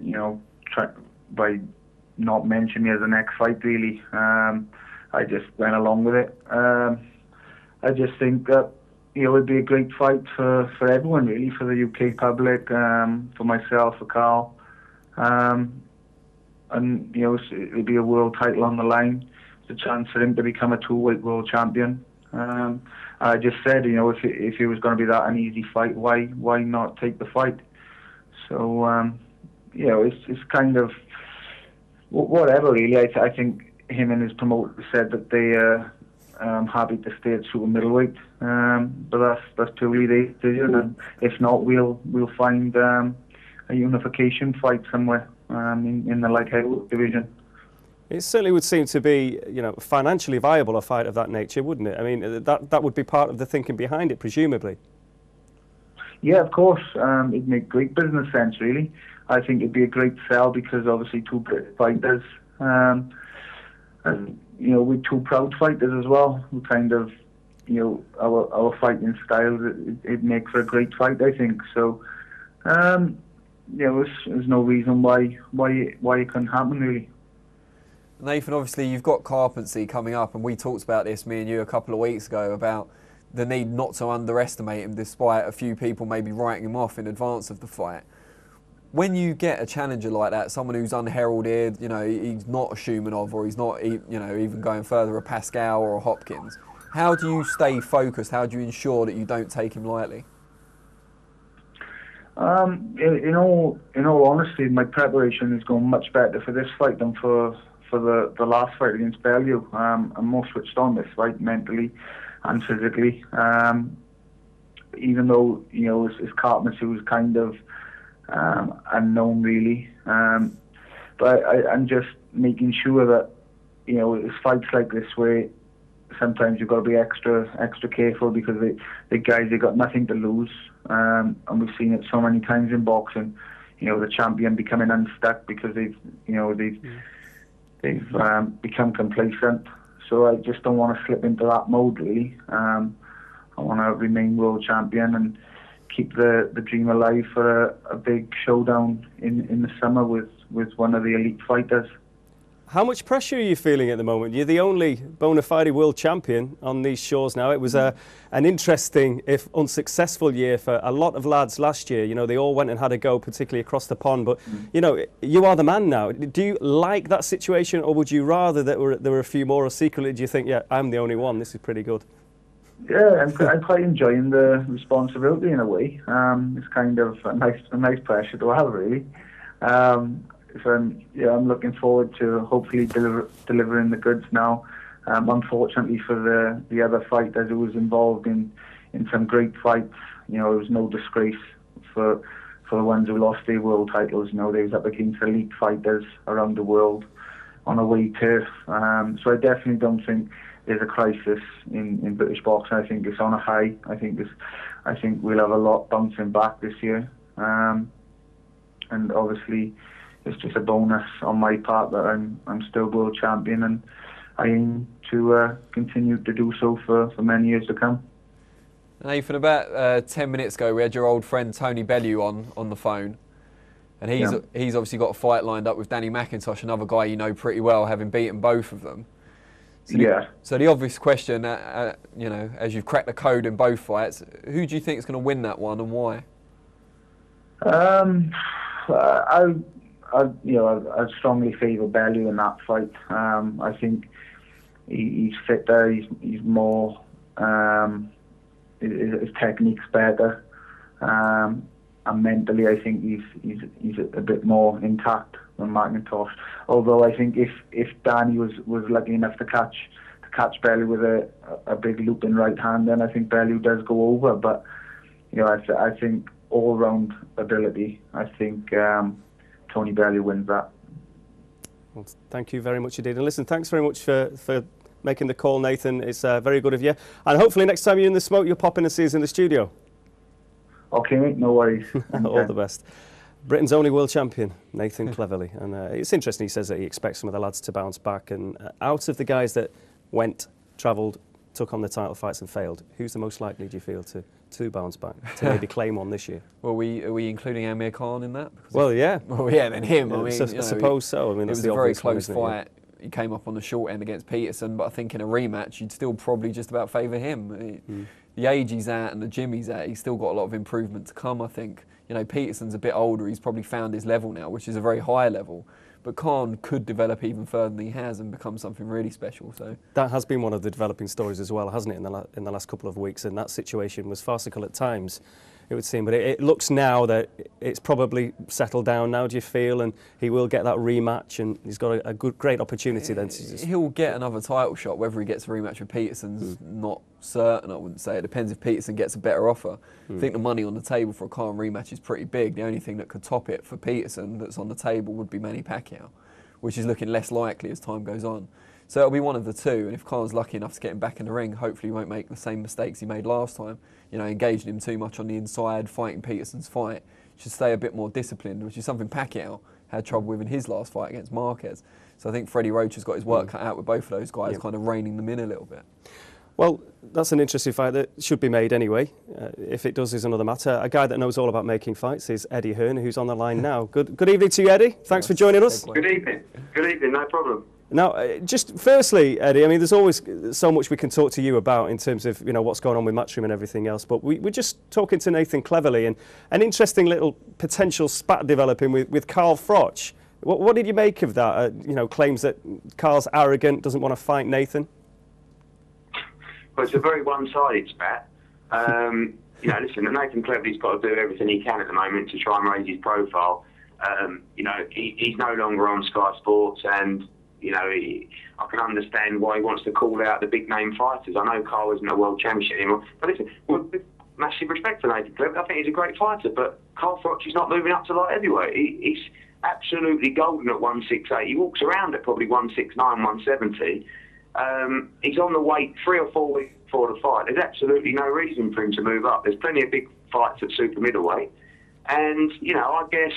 not mentioning me as the next fight, really. I just went along with it. I just think that it'd be a great fight for everyone, really, for the UK public, for myself, for Carl. And, it'd be a world title on the line. It's a chance for him to become a two-weight world champion. I just said, if it was going to be that an easy fight, why not take the fight? So, it's kind of whatever, really. I think him and his promoter said that they are happy to stay at super middleweight, but that's purely their decision. And if not, we'll find a unification fight somewhere in the light heavyweight division. It certainly would seem to be, financially viable, a fight of that nature, wouldn't it? I mean, that would be part of the thinking behind it, presumably. Yeah, of course. It'd make great business sense, really. I think it'd be a great sell because obviously two great fighters, and we're two proud fighters as well. We kind of, our fighting style, it makes for a great fight, I think. So, there's no reason why it couldn't happen, really. Nathan, obviously you've got Carpentry coming up, and we talked about this, me and you, a couple of weeks ago, about the need not to underestimate him despite a few people maybe writing him off in advance of the fight. When you get a challenger like that, someone who's unheralded, he's not a Shumanov, or he's not, even going further, a Pascal or a Hopkins, how do you stay focused? How do you ensure that you don't take him lightly? In all honesty, my preparation is going much better for this fight than for the last fight against Bellew. I'm more switched on this fight mentally and physically. Even though his Carpentry was kind of unknown, really. But I'm just making sure that it's fights like this where sometimes you've got to be extra careful because the guys, they got nothing to lose, and we've seen it so many times in boxing. The champion becoming unstuck because they've become complacent. So I just don't want to slip into that mode, really. I want to remain world champion and keep the dream alive for a big showdown in the summer with one of the elite fighters. How much pressure are you feeling at the moment? You're the only bona fide world champion on these shores now. It was an interesting, if unsuccessful, year for a lot of lads last year. They all went and had a go, particularly across the pond. But, you are the man now. Do you like that situation, or would you rather that there were a few more, or secretly do you think, yeah, I'm the only one, this is pretty good? Yeah, I'm quite enjoying the responsibility in a way. It's kind of a nice pressure to have, really. So I'm looking forward to hopefully delivering the goods now. Unfortunately for the other fighters who was involved in some great fights, it was no disgrace for the ones who lost their world titles. They was up against elite fighters around the world on away turf. So I definitely don't think there's a crisis in British boxing. I think it's on a high. I think we'll have a lot bouncing back this year. And obviously, it's just a bonus on my part that I'm still world champion, and I aim to continue to do so for many years to come. Nathan, about 10 minutes ago, we had your old friend Tony Bellew on the phone, and he's obviously got a fight lined up with Danny McIntosh, another guy you know pretty well, having beaten both of them. So the obvious question, as you've cracked the code in both fights, who do you think is going to win that one, and why? I'd strongly favour Bellew in that fight. I think he's fitter, he's more, his technique's better, and mentally I think he's a bit more intact than McIntosh. Although I think if Danny was lucky enough to catch Bellew with a big looping right hand, then I think Bellew does go over. But I think all round ability, I think Tony Bellew wins that. Well, thank you very much indeed. And listen, thanks very much for making the call, Nathan. It's very good of you. And hopefully next time you're in the smoke, you'll pop in and see us in the studio. Okay, mate, no worries. All the best. Britain's only world champion, Nathan Cleverly. And it's interesting, he says that he expects some of the lads to bounce back. And out of the guys that went, travelled, took on the title fights and failed, who's the most likely, do you feel, to bounce back, to maybe claim one this year? Well, are we including Amir Khan in that? Well, yeah. Well, yeah, then him. Yeah, I suppose so. I mean, it was a very close fight. He came up on the short end against Peterson, but I think in a rematch, you'd still probably just about favour him. the age he's at and the gym he's at, he's still got a lot of improvement to come, I think. You know, Peterson's a bit older, he's probably found his level now, which is a very high level. But Khan could develop even further than he has and become something really special. So that has been one of the developing stories as well, hasn't it, in the last couple of weeks? And that situation was farcical at times, it would seem. But it looks now that it's probably settled down now, do you feel? And he will get that rematch, and he's got a great opportunity then. He'll get another title shot. Whether he gets a rematch with Peterson's not certain, I wouldn't say. It depends if Peterson gets a better offer. I think the money on the table for a Khan rematch is pretty big. The only thing that could top it for Peterson that's on the table would be Manny Pacquiao, which is looking less likely as time goes on. So it'll be one of the two, and if Khan's lucky enough to get him back in the ring, hopefully he won't make the same mistakes he made last time. You know, engaging him too much on the inside, fighting Peterson's fight. Should stay a bit more disciplined, which is something Pacquiao had trouble with in his last fight against Marquez. So I think Freddie Roach has got his work cut out with both of those guys, kind of reining them in a little bit. Well, that's an interesting fight that should be made anyway. If it does is another matter. A guy that knows all about making fights is Eddie Hearn, who's on the line now. Good evening to you, Eddie. Thanks for joining us. Good evening. Good evening, no problem. Now, just firstly, Eddie, I mean, there's always so much we can talk to you about in terms of, you know, what's going on with Matchroom and everything else. But we're just talking to Nathan Cleverly, and an interesting little potential spat developing with Carl Froch. What did you make of that? You know, claims that Carl's arrogant, doesn't want to fight Nathan. Well, it's a very one-sided spat. You know, listen, Nathan Cleverly's got to do everything he can at the moment to try and raise his profile. You know, he's no longer on Sky Sports, and you know, I can understand why he wants to call out the big-name fighters. I know Carl isn't a world championship anymore, but listen, with massive respect for Nathan Cleverly, I think he's a great fighter, but Carl Froch is not moving up to light heavyweight. He's absolutely golden at 168. He walks around at probably 169, 170. He's on the weight 3 or 4 weeks before the fight. There's absolutely no reason for him to move up. There's plenty of big fights at super middleweight. And, you know, I guess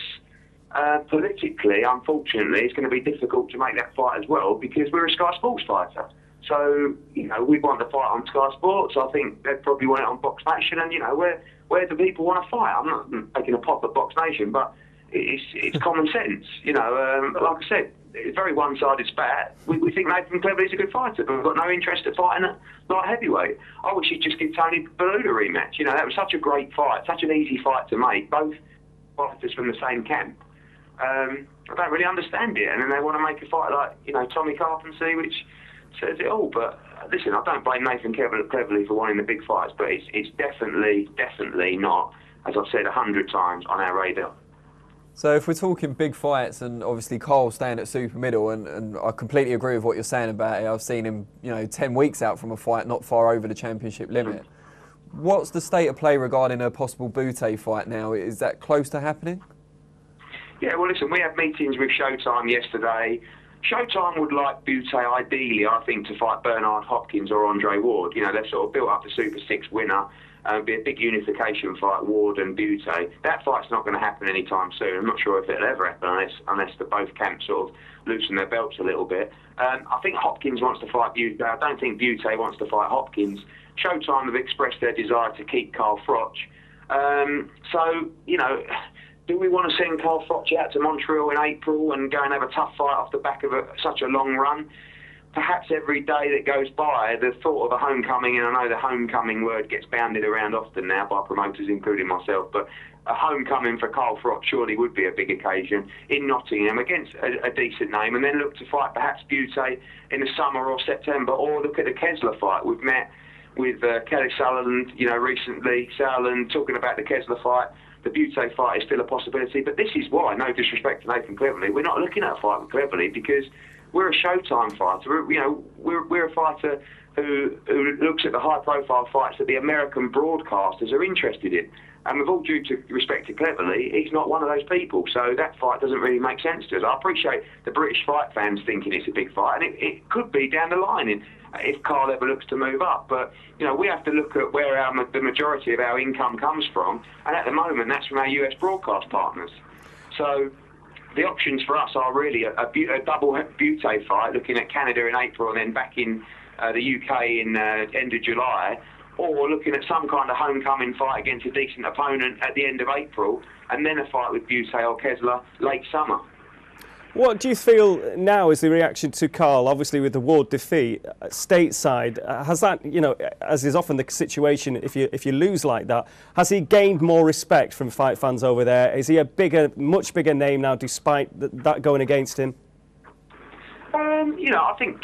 politically, unfortunately, it's going to be difficult to make that fight as well because we're a Sky Sports fighter. So, you know, we want the fight on Sky Sports. I think they'd probably want it on Box Nation. And, you know, where do people want to fight? I'm not taking a pop at Box Nation, but it's common sense. You know, like I said, it's a very one-sided spat. We think Nathan Cleverly's a good fighter, but we've got no interest in fighting at light heavyweight. I wish he'd just give Tony Bellew a rematch. You know, that was such a great fight, such an easy fight to make. Both fighters from the same camp. I don't really understand it, and then they want to make a fight like, you know, Tommy Carpenter, which says it all. But listen, I don't blame Nathan Cleverly for wanting the big fights, but it's definitely not, as I've said 100 times, on our radar. So if we're talking big fights, and obviously Carl's staying at super middle, and I completely agree with what you're saying about it. I've seen him, you know, 10 weeks out from a fight, not far over the championship limit. What's the state of play regarding a possible Bute fight now? Is that close to happening? Yeah, well, listen, we had meetings with Showtime yesterday. Showtime would like Bute, ideally, I think, to fight Bernard Hopkins or Andre Ward. You know, they've sort of built up the Super 6 winner. Be a big unification fight, Ward and Bute. That fight's not going to happen anytime soon. I'm not sure if it'll ever happen unless the both camps sort of loosen their belts a little bit. I think Hopkins wants to fight Bute. I don't think Bute wants to fight Hopkins. Showtime have expressed their desire to keep Carl Froch. So, you know, do we want to send Carl Froch out to Montreal in April and go and have a tough fight off the back of such a long run? Perhaps every day that goes by, the thought of a homecoming, and I know the homecoming word gets bounded around often now by promoters, including myself, but a homecoming for Carl Froch surely would be a big occasion in Nottingham against a decent name, and then look to fight perhaps Bute in the summer or September, or look at the Kessler fight. We've met with Kelly Sutherland, you know, recently, Sutherland talking about the Kessler fight. The Bute fight is still a possibility, but this is why, no disrespect to Nathan Cleverly, we're not looking at a fight with Cleverly because we're a Showtime fighter. We're a fighter who looks at the high-profile fights that the American broadcasters are interested in. And with all due to respect to Cleverly, he's not one of those people. So that fight doesn't really make sense to us. I appreciate the British fight fans thinking it's a big fight, and it could be down the line if Carl ever looks to move up. But, you know, we have to look at where the majority of our income comes from, and at the moment that's from our US broadcast partners. So the options for us are really a double Bute fight, looking at Canada in April and then back in the UK in end of July, or looking at some kind of homecoming fight against a decent opponent at the end of April, and then a fight with Bute or Kessler late summer. What do you feel now is the reaction to Carl, obviously with the Ward defeat, stateside? Has that, you know, as is often the situation, if you lose like that, has he gained more respect from fight fans over there? Is he a much bigger name now, despite that going against him? You know, I think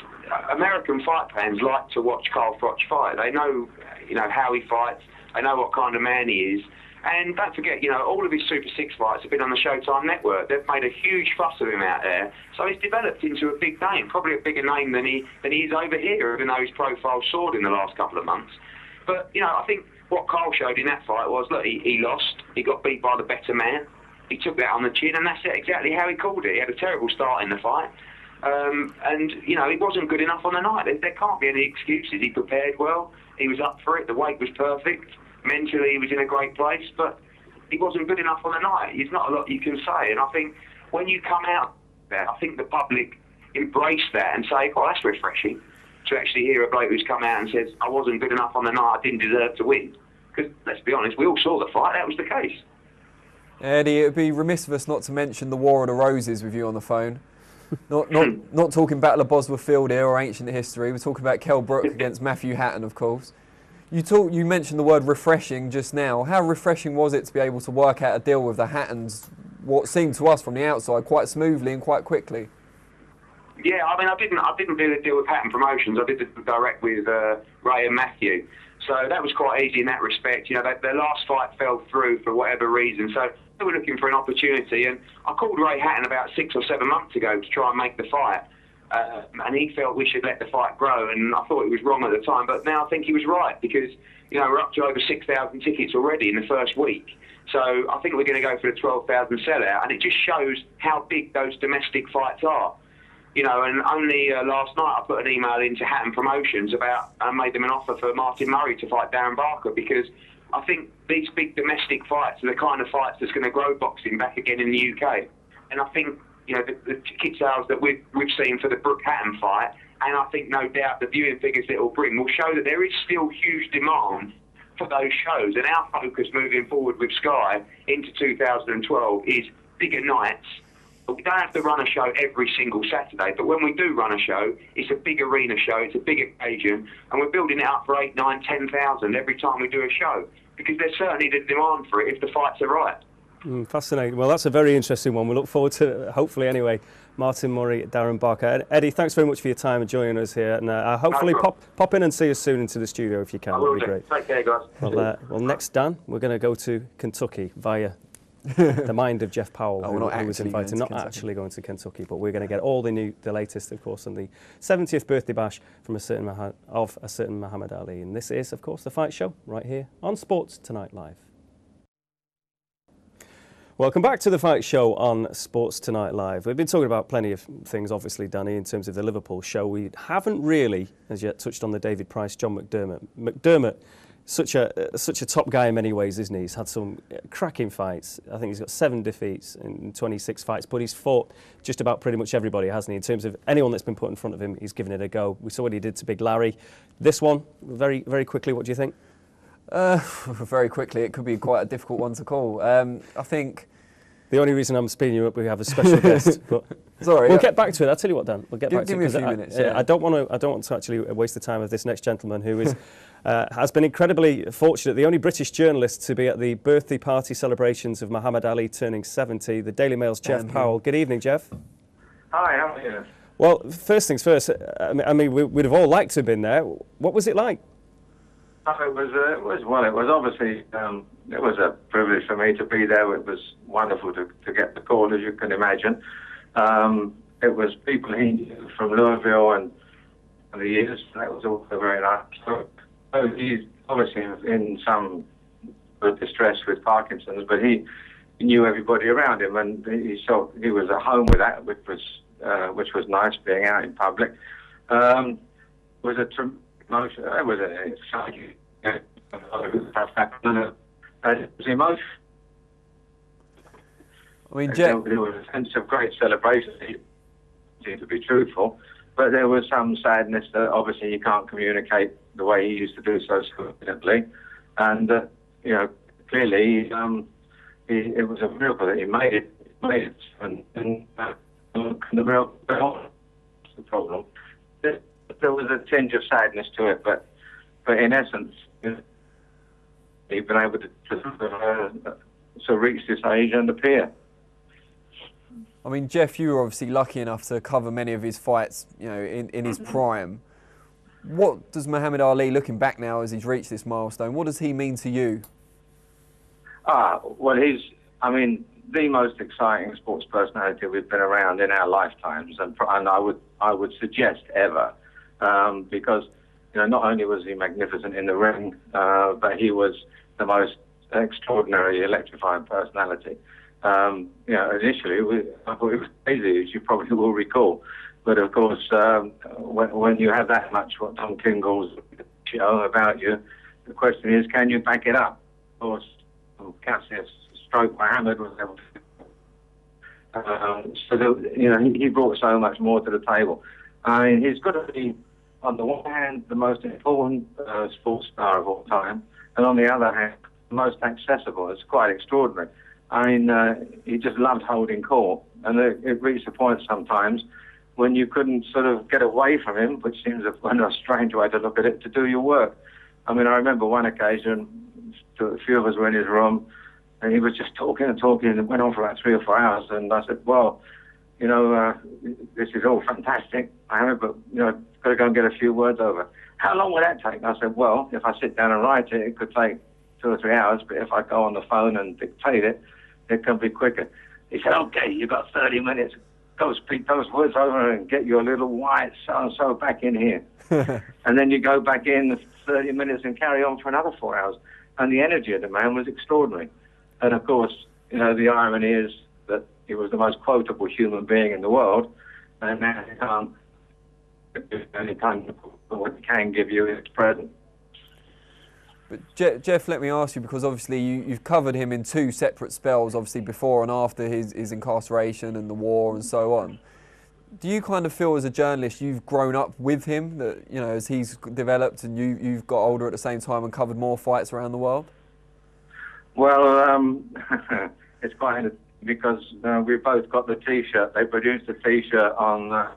American fight fans like to watch Carl Froch fight. They know, you know, how he fights. They know what kind of man he is. And don't forget, you know, all of his Super 6 fights have been on the Showtime network. They've made a huge fuss of him out there. So he's developed into a big name, probably a bigger name than he is over here, even though his profile soared in the last couple of months. But, you know, I think what Carl showed in that fight was, look, he lost. He got beat by the better man. He took that on the chin, and that's exactly how he called it. He had a terrible start in the fight. And, you know, he wasn't good enough on the night. There can't be any excuses. He prepared well. He was up for it. The weight was perfect. Mentally, he was in a great place, but he wasn't good enough on the night. There's not a lot you can say. And I think when you come out there, I think the public embrace that and say, oh, that's refreshing, to actually hear a bloke who's come out and says, I wasn't good enough on the night, I didn't deserve to win. Because, let's be honest, we all saw the fight. That was the case. Eddie, it would be remiss of us not to mention the War of the Roses with you on the phone. Not talking Battle of Bosworth Field here or ancient history. We're talking about Kell Brook against Matthew Hatton, of course. You mentioned the word refreshing just now. How refreshing was it to be able to work out a deal with the Hattons, what seemed to us from the outside, quite smoothly and quite quickly? Yeah, I mean, I didn't do the deal with Hatton Promotions. I did the direct with Ray and Matthew. So that was quite easy in that respect. You know, their last fight fell through for whatever reason. So they were looking for an opportunity. And I called Ray Hatton about 6 or 7 months ago to try and make the fight. And he felt we should let the fight grow, and I thought it was wrong at the time, but now I think he was right, because, you know, we're up to over 6,000 tickets already in the first week. So I think we're going to go for the 12,000 sellout, and it just shows how big those domestic fights are. You know, and only last night I put an email into Hatton Promotions about, and made them an offer for Martin Murray to fight Darren Barker, because I think these big domestic fights are the kind of fights that's going to grow boxing back again in the UK. And I think, you know, the ticket sales that we've seen for the Brook Hatton fight, and I think no doubt the viewing figures that it will bring will show that there is still huge demand for those shows. And our focus moving forward with Sky into 2012 is bigger nights. But we don't have to run a show every single Saturday, but when we do run a show, it's a big arena show, it's a big occasion, and we're building it up for 8, 9, 10,000 every time we do a show, because there's certainly the demand for it if the fights are right. Fascinating. Well, that's a very interesting one. We look forward to, hopefully anyway, Martin Murray, Darren Barker. Eddie, thanks very much for your time and joining us here. And hopefully pop in and see us soon into the studio if you can. That'd be great. Take care, guys. Well, next, Dan, we're going to go to Kentucky via the mind of Jeff Powell, who was invited. Not actually going to Kentucky, but we're going to get all the latest, of course, on the 70th birthday bash from a certain Muhammad Ali. And this is, of course, The Fight Show right here on Sports Tonight Live. Welcome back to The Fight Show on Sports Tonight Live. We've been talking about plenty of things, obviously, Danny, in terms of the Liverpool show. We haven't really, as yet, touched on the David Price, John McDermott. McDermott, such a top guy in many ways, isn't he? He's had some cracking fights. I think he's got 7 defeats in 26 fights, but he's fought just about pretty much everybody, hasn't he? In terms of anyone that's been put in front of him, he's given it a go. We saw what he did to Big Larry. This one, very, very quickly, what do you think? Very quickly, it could be quite a difficult one to call. I think the only reason I'm speeding you up, we have a special guest. But sorry, we'll get back to it. I'll tell you what, Dan. We'll get back to it. Give me a few minutes. Yeah. I don't want to actually waste the time of this next gentleman, who is has been incredibly fortunate, the only British journalist to be at the birthday party celebrations of Muhammad Ali turning 70. The Daily Mail's Jeff Powell. Good evening, Jeff. Hi, how are you? Well, first things first. I mean, we'd have all liked to have been there. What was it like? It was obviously, it was a privilege for me to be there. It was wonderful to get the call, as you can imagine. It was people he knew from Louisville and the years. That was also very nice. So he's obviously in some distress with Parkinson's, but he knew everybody around him, and he was at home with that, which was nice, being out in public. It was an exciting. It was emotional. I mean, Jeff, there was a sense of great celebration. He seemed to be truthful, but there was some sadness that obviously you can't communicate the way he used to do so confidently. And clearly, it was a miracle that he made it. And the real the problem. There was a tinge of sadness to it, but in essence, he'd been able to reach this age and appear. I mean, Jeff, you were obviously lucky enough to cover many of his fights, you know, in his prime. What does Muhammad Ali, looking back now as he's reached this milestone, what does he mean to you? Well, he's, I mean, the most exciting sports personality we've been around in our lifetimes, and I would suggest ever, because, you know, not only was he magnificent in the ring, but he was the most extraordinary, electrifying personality. You know, initially, I thought it was crazy, as you probably will recall. But of course, when you have that much what Tom King calls show about you, the question is, can you back it up? Of course, Cassius stroke Muhammad was able to. So that, you know, he brought so much more to the table. I mean, he's got to be, on the one hand, the most important sports star of all time, and on the other hand, the most accessible. It's quite extraordinary. I mean, he just loved holding court, and it reached a point sometimes when you couldn't sort of get away from him, which seems a strange way to look at it, to do your work. I mean, I remember one occasion, a few of us were in his room, and he was just talking and talking, and it went on for about 3 or 4 hours, and I said, well, you know, this is all fantastic, but, you know, got to go and get a few words over. How long will that take? And I said, well, if I sit down and write it, it could take 2 or 3 hours, but if I go on the phone and dictate it, it can be quicker. He said, okay, you've got 30 minutes. Go speak those words over and get your little white so-and-so back in here. And then you go back in 30 minutes and carry on for another 4 hours. And the energy of the man was extraordinary. And of course, you know, the irony is that he was the most quotable human being in the world, and now he can't, any kind of what he can give you is its present. But Jeff, let me ask you, because obviously you've covered him in 2 separate spells, obviously before and after his incarceration and the war and so on. Do you kind of feel as a journalist you've grown up with him, that, you know, as he's developed and you've got older at the same time and covered more fights around the world? Well, it's quite interesting because we both got the T-shirt. They produced a T-shirt on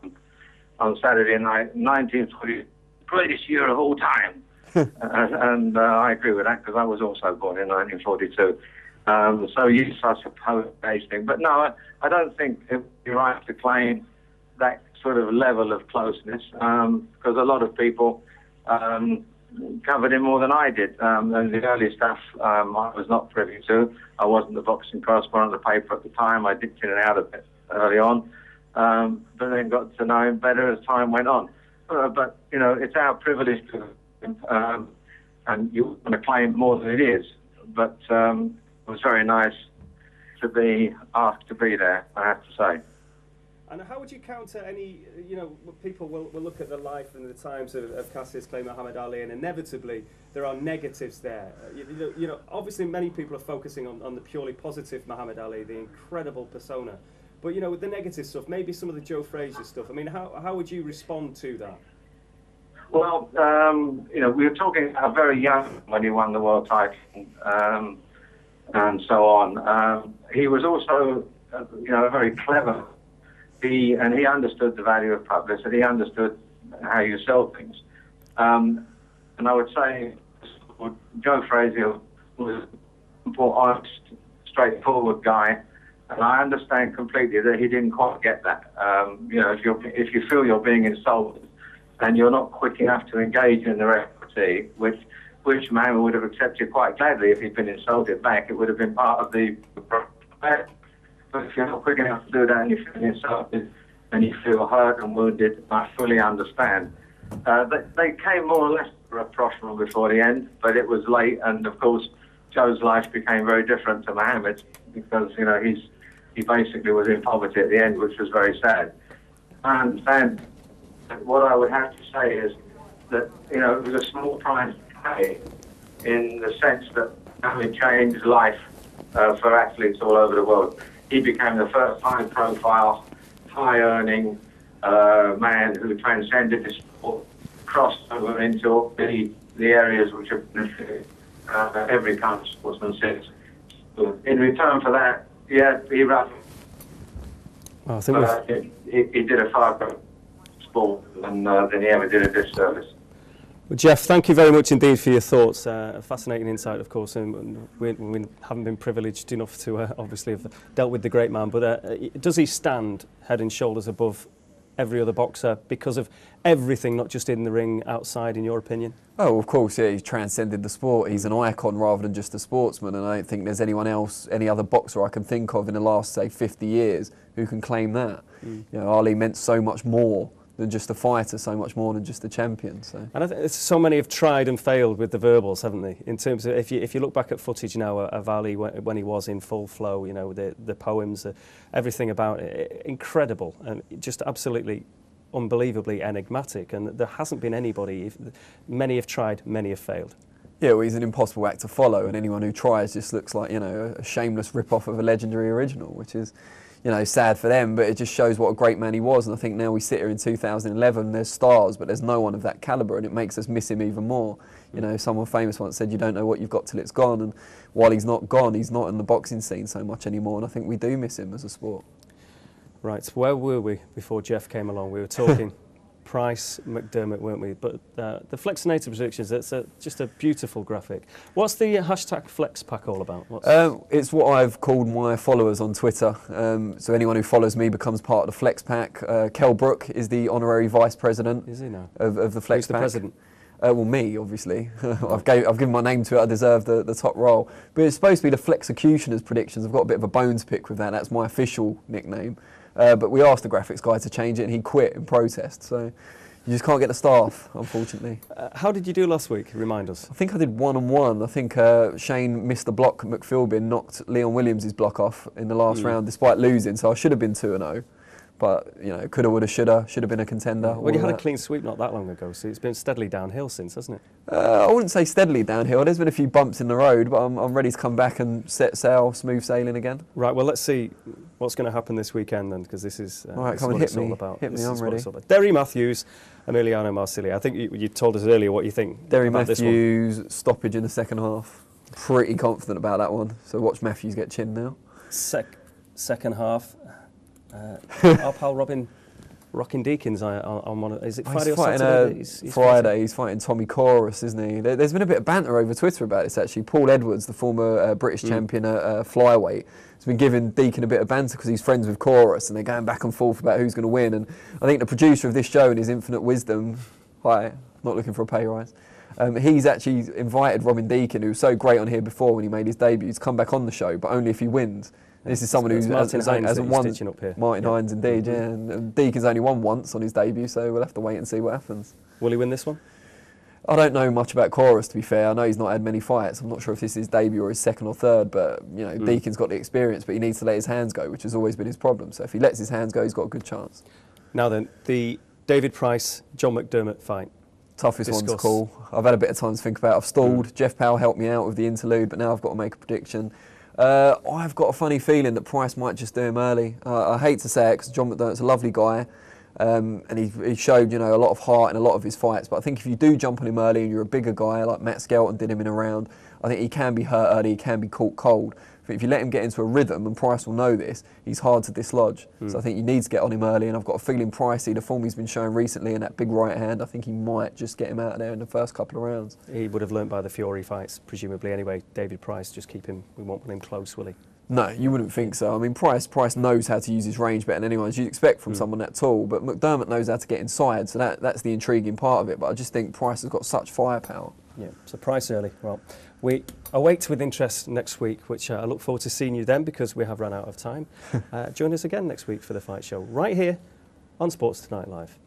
Saturday night, 1940, greatest year of all time. And I agree with that because I was also born in 1942. So yes, I suppose thing. But no, I don't think it would be right to claim that sort of level of closeness because a lot of people covered him more than I did. And the early stuff I was not privy to. I wasn't the boxing correspondent of the paper at the time. I dipped in and out a bit early on, but then got to know him better as time went on. But, you know, it's our privilege to and you want to claim more than it is, but it was very nice to be asked to be there, I have to say. And how would you counter any, you know, people will look at the life and the times of Cassius Clay Muhammad Ali, and inevitably there are negatives there. You know, obviously many people are focusing on the purely positive Muhammad Ali, the incredible persona, but, you know, with the negative stuff, maybe some of the Joe Frazier stuff, I mean, how would you respond to that? Well, you know, we were talking about very young when he won the world title and so on. He was also, you know, very clever. He understood the value of publicity. He understood how you sell things. And I would say Joe Frazier was a more honest, straightforward guy. And I understand completely that he didn't quite get that. You know, if you feel you're being insulted, and you're not quick enough to engage in the repartee, which man would have accepted quite gladly if he'd been insulted back. It would have been part of the but if you're not quick enough to do that and you feel insulted and you feel hurt and wounded, I fully understand. They came more or less rapprochement before the end, but it was late, and of course Joe's life became very different to Muhammad's because, you know, he basically was in poverty at the end, which was very sad. I understand. What I would have to say is that, you know, it was a small price to pay in the sense that it changed life for athletes all over the world. He became the first high-profile, high-earning man who transcended the sport, crossed over into the areas which have benefited every kind of sportsman since. In return for that, yeah, he ran. Well, I think he did a far better sport than he ever did a disservice. Well, Jeff, thank you very much indeed for your thoughts. Fascinating insight, of course, and we haven't been privileged enough to obviously have dealt with the great man, but does he stand head and shoulders above every other boxer because of everything, not just in the ring, outside, in your opinion? Oh, of course, yeah, he's transcended the sport. He's an icon rather than just a sportsman, and I don't think there's anyone else, any other boxer I can think of in the last, say, 50 years who can claim that. You know, Ali meant so much more than just a fighter, so much more than just a champion. So. And I think so many have tried and failed with the verbals, haven't they? In terms of, if you look back at footage now of Ali when he was in full flow, you know, the poems, everything about it, incredible and just absolutely unbelievably enigmatic. And there hasn't been anybody, many have tried, many have failed. Yeah, well, he's an impossible act to follow, and anyone who tries just looks like, you know, a shameless rip-off of a legendary original, which is, you know, sad for them, but it just shows what a great man he was. And I think now we sit here in 2011, there's stars, but there's no one of that calibre, and it makes us miss him even more. You know, someone famous once said, you don't know what you've got till it's gone, and while he's not gone, he's not in the boxing scene so much anymore, and I think we do miss him as a sport. Right, where were we before Jeff came along? We were talking Price, McDermott, weren't we? But the Flexinator predictions, it's just a beautiful graphic. What's the hashtag FlexPack all about? It's what I've called my followers on Twitter. So anyone who follows me becomes part of the FlexPack. Kel Brook is the honorary vice president. Is he now? Of the FlexPack. Who's the president? Well, me, obviously. I've given my name to it. I deserve the top role. But it's supposed to be the Flexecutioners predictions. I've got a bit of a bones pick with that. That's my official nickname. But we asked the graphics guy to change it, and he quit in protest. So you just can't get the staff, unfortunately. How did you do last week? Remind us. I think I did 1-on-1. I think Shane missed the block. McPhilbin knocked Leon Williams' block off in the last round, despite losing. So I should have been 2-0. But, you know, coulda, woulda, shoulda have been a contender. Well, you had a clean sweep not that long ago, so it's been steadily downhill since, hasn't it? I wouldn't say steadily downhill. There's been a few bumps in the road, but I'm ready to come back and set sail, smooth sailing again. Right, well, let's see what's going to happen this weekend then, because this is, right, come what and it's hit me. all about. Hit me, I'm ready. Derry Matthews, Emiliano Marsilli. I think you told us earlier what you think Derry about Matthews, stoppage in the second half. Pretty confident about that one. So watch Matthews get chinned now. Second half. Our pal Rockin' Deakins on one. Is it Friday or Saturday? He's Friday. He's fighting Tommy Chorus, isn't he? There's been a bit of banter over Twitter about this actually. Paul Edwards, the former British champion at flyweight, has been giving Deakin a bit of banter because he's friends with Chorus, and they're going back and forth about who's going to win. And I think the producer of this show, in his infinite wisdom, not looking for a pay rise. He's actually invited Robin Deakin, who was so great on here before when he made his debut, to come back on the show, but only if he wins. This is someone who hasn't won. Up here. Martin Hines, indeed, yeah. And Deakin's only won once on his debut, so we'll have to wait and see what happens. Will he win this one? I don't know much about Chorus, to be fair. I know he's not had many fights. I'm not sure if this is his debut or his second or third, but you know, Deakin's got the experience, but he needs to let his hands go, which has always been his problem. So if he lets his hands go, he's got a good chance. Now then, the David Price, John McDermott fight. Toughest one to call. I've had a bit of time to think about it. I've stalled. Jeff Powell helped me out with the interlude, but now I've got to make a prediction. I've got a funny feeling that Price might just do him early. I hate to say it because John McDermott's a lovely guy, and he showed, you know, a lot of heart in a lot of his fights. But I think if you do jump on him early and you're a bigger guy like Matt Skelton did him in a round, I think he can be hurt early, he can be caught cold. But if you let him get into a rhythm, and Price will know this, he's hard to dislodge. So I think you need to get on him early, and I've got a feeling Pricey, the form he's been showing recently in that big right hand, I think he might just get him out of there in the first couple of rounds. He would have learnt by the Fury fights, presumably anyway. David Price, just keep him, we won't put him close, will he? No, you wouldn't think so. I mean, Price knows how to use his range better than anyone, as you'd expect from someone that tall, but McDermott knows how to get inside, so that's the intriguing part of it. But I just think Price has got such firepower. Yeah, so Price early. Well, we await with interest next week, which I look forward to seeing you then because we have run out of time. Join us again next week for the Fight Show, right here on Sports Tonight Live.